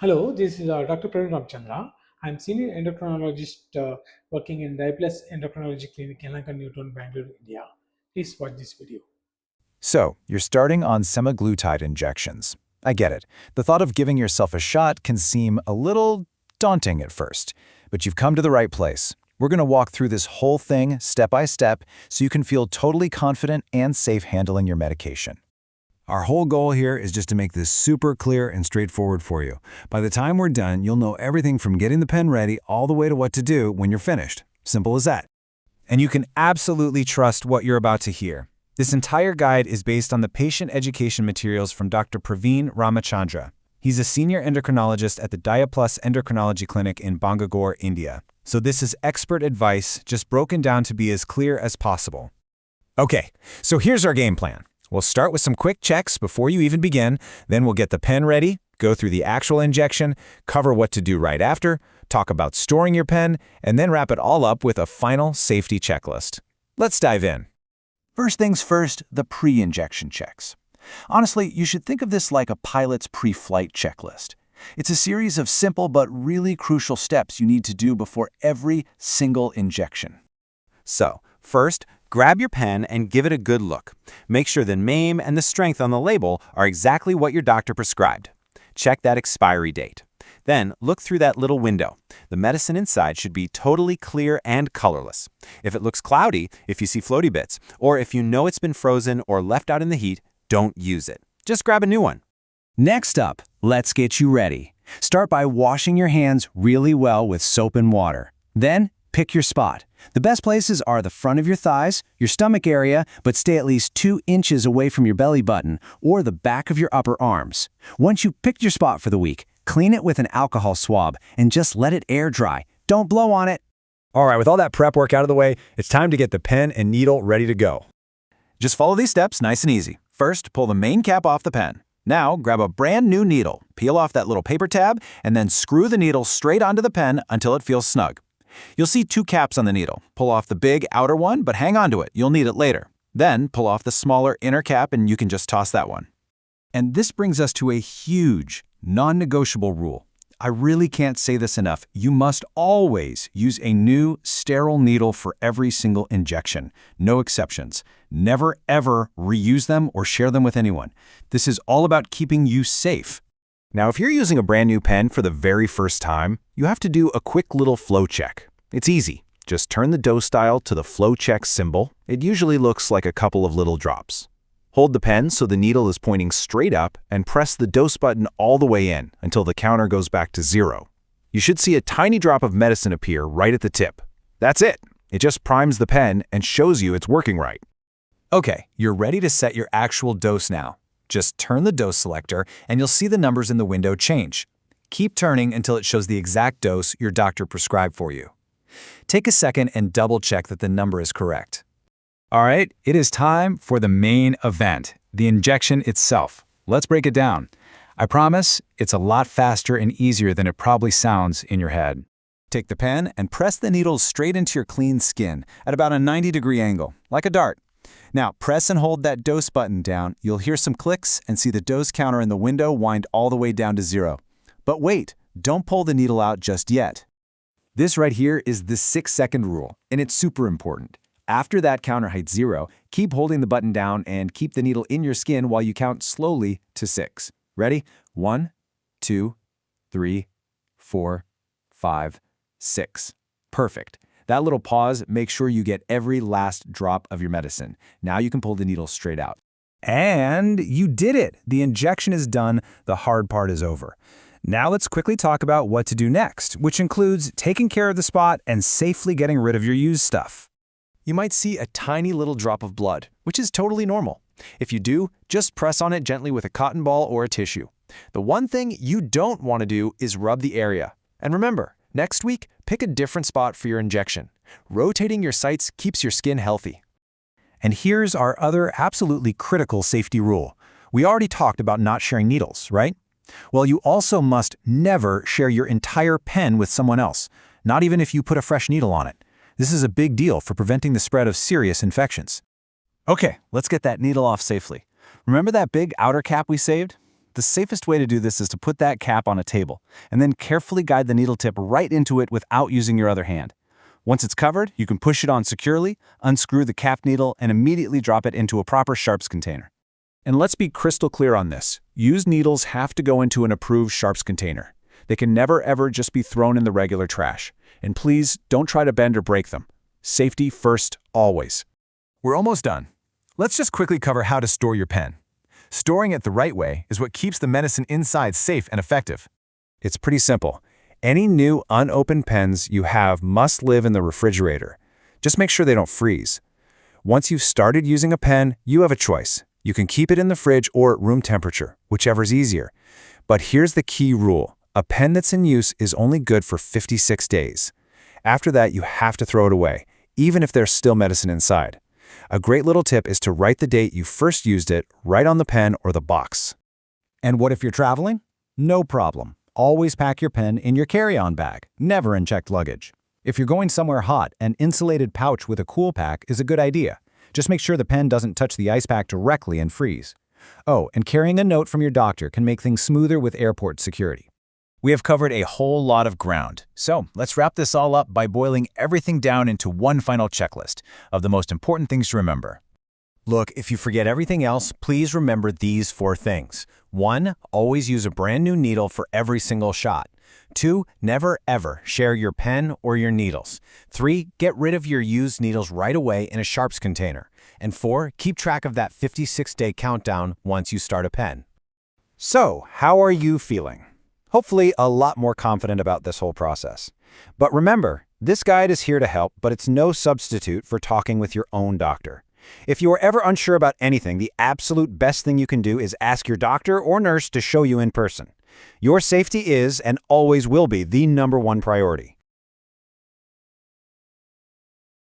Hello, this is Dr. Praveen Ramachandra. I'm senior endocrinologist working in Diaplus Endocrinology Clinic, Yelahanka, Bangalore, India. Please watch this video. So, you're starting on semaglutide injections. I get it. The thought of giving yourself a shot can seem a little daunting at first, but you've come to the right place. We're going to walk through this whole thing step by step so you can feel totally confident and safe handling your medication. Our whole goal here is just to make this super clear and straightforward for you. By the time we're done, you'll know everything from getting the pen ready all the way to what to do when you're finished. Simple as that. And you can absolutely trust what you're about to hear. This entire guide is based on the patient education materials from Dr. Praveen Ramachandra. He's a senior endocrinologist at the Diaplus Endocrinology Clinic in Bangalore, India. So this is expert advice, just broken down to be as clear as possible. Okay, so here's our game plan. We'll start with some quick checks before you even begin, then we'll get the pen ready, go through the actual injection, cover what to do right after, talk about storing your pen, and then wrap it all up with a final safety checklist. Let's dive in. First things first, the pre-injection checks. Honestly, you should think of this like a pilot's pre-flight checklist. It's a series of simple but really crucial steps you need to do before every single injection. So, first, grab your pen and give it a good look. Make sure the name and the strength on the label are exactly what your doctor prescribed. Check that expiry date. Then, look through that little window. The medicine inside should be totally clear and colorless. If it looks cloudy, if you see floaty bits, or if you know it's been frozen or left out in the heat, don't use it. Just grab a new one. Next up, let's get you ready. Start by washing your hands really well with soap and water. Then, pick your spot. The best places are the front of your thighs, your stomach area, but stay at least 2 inches away from your belly button or the back of your upper arms. Once you've picked your spot for the week, clean it with an alcohol swab and just let it air dry. Don't blow on it. All right, with all that prep work out of the way, it's time to get the pen and needle ready to go. Just follow these steps nice and easy. First, pull the main cap off the pen. Now, grab a brand new needle, peel off that little paper tab, and then screw the needle straight onto the pen until it feels snug. You'll see 2 caps on the needle. Pull off the big outer one, but hang on to it. You'll need it later. Then pull off the smaller inner cap and you can just toss that one. And this brings us to a huge, non-negotiable rule. I really can't say this enough. You must always use a new, sterile needle for every single injection. No exceptions. Never, ever reuse them or share them with anyone. This is all about keeping you safe. Now, if you're using a brand new pen for the very first time, you have to do a quick little flow check. It's easy. Just turn the dose dial to the flow check symbol. It usually looks like a couple of little drops. Hold the pen so the needle is pointing straight up and press the dose button all the way in until the counter goes back to 0. You should see a tiny drop of medicine appear right at the tip. That's it. It just primes the pen and shows you it's working right. Okay, you're ready to set your actual dose now. Just turn the dose selector and you'll see the numbers in the window change. Keep turning until it shows the exact dose your doctor prescribed for you. Take a second and double check that the number is correct. All right, it is time for the main event, the injection itself. Let's break it down. I promise it's a lot faster and easier than it probably sounds in your head. Take the pen and press the needle straight into your clean skin at about a 90-degree angle, like a dart. Now, press and hold that dose button down. You'll hear some clicks and see the dose counter in the window wind all the way down to 0. But wait, don't pull the needle out just yet. This right here is the 6-second rule, and it's super important. After that counter hits 0, keep holding the button down and keep the needle in your skin while you count slowly to 6. Ready? 1, 2, 3, 4, 5, 6. Perfect. That little pause makes sure you get every last drop of your medicine. Now you can pull the needle straight out. And you did it! The injection is done, the hard part is over. Now let's quickly talk about what to do next, which includes taking care of the spot and safely getting rid of your used stuff. You might see a tiny little drop of blood, which is totally normal. If you do, just press on it gently with a cotton ball or a tissue. The one thing you don't want to do is rub the area. And remember, next week, pick a different spot for your injection. Rotating your sites keeps your skin healthy. And here's our other absolutely critical safety rule. We already talked about not sharing needles, right? Well, you also must never share your entire pen with someone else, not even if you put a fresh needle on it. This is a big deal for preventing the spread of serious infections. Okay, let's get that needle off safely. Remember that big outer cap we saved? The safest way to do this is to put that cap on a table, and then carefully guide the needle tip right into it without using your other hand. Once it's covered, you can push it on securely, unscrew the capped needle, and immediately drop it into a proper sharps container. And let's be crystal clear on this. Used needles have to go into an approved sharps container. They can never ever just be thrown in the regular trash. And please, don't try to bend or break them. Safety first, always. We're almost done. Let's just quickly cover how to store your pen. Storing it the right way is what keeps the medicine inside safe and effective. It's pretty simple. Any new unopened pens you have must live in the refrigerator. Just make sure they don't freeze. Once you've started using a pen, you have a choice. You can keep it in the fridge or at room temperature, whichever's easier. But here's the key rule. A pen that's in use is only good for 56 days. After that, you have to throw it away, even if there's still medicine inside. A great little tip is to write the date you first used it right on the pen or the box. And what if you're traveling? No problem. Always pack your pen in your carry-on bag, never in checked luggage. If you're going somewhere hot, an insulated pouch with a cool pack is a good idea. Just make sure the pen doesn't touch the ice pack directly and freeze. Oh, and carrying a note from your doctor can make things smoother with airport security. We have covered a whole lot of ground, so let's wrap this all up by boiling everything down into one final checklist of the most important things to remember. Look, if you forget everything else, please remember these 4 things. 1. Always use a brand new needle for every single shot. 2. Never ever share your pen or your needles. 3. Get rid of your used needles right away in a sharps container. And 4. Keep track of that 56-day countdown once you start a pen. So, how are you feeling? Hopefully a lot more confident about this whole process. But remember, this guide is here to help, but it's no substitute for talking with your own doctor. If you are ever unsure about anything, the absolute best thing you can do is ask your doctor or nurse to show you in person. Your safety is and always will be the #1 priority.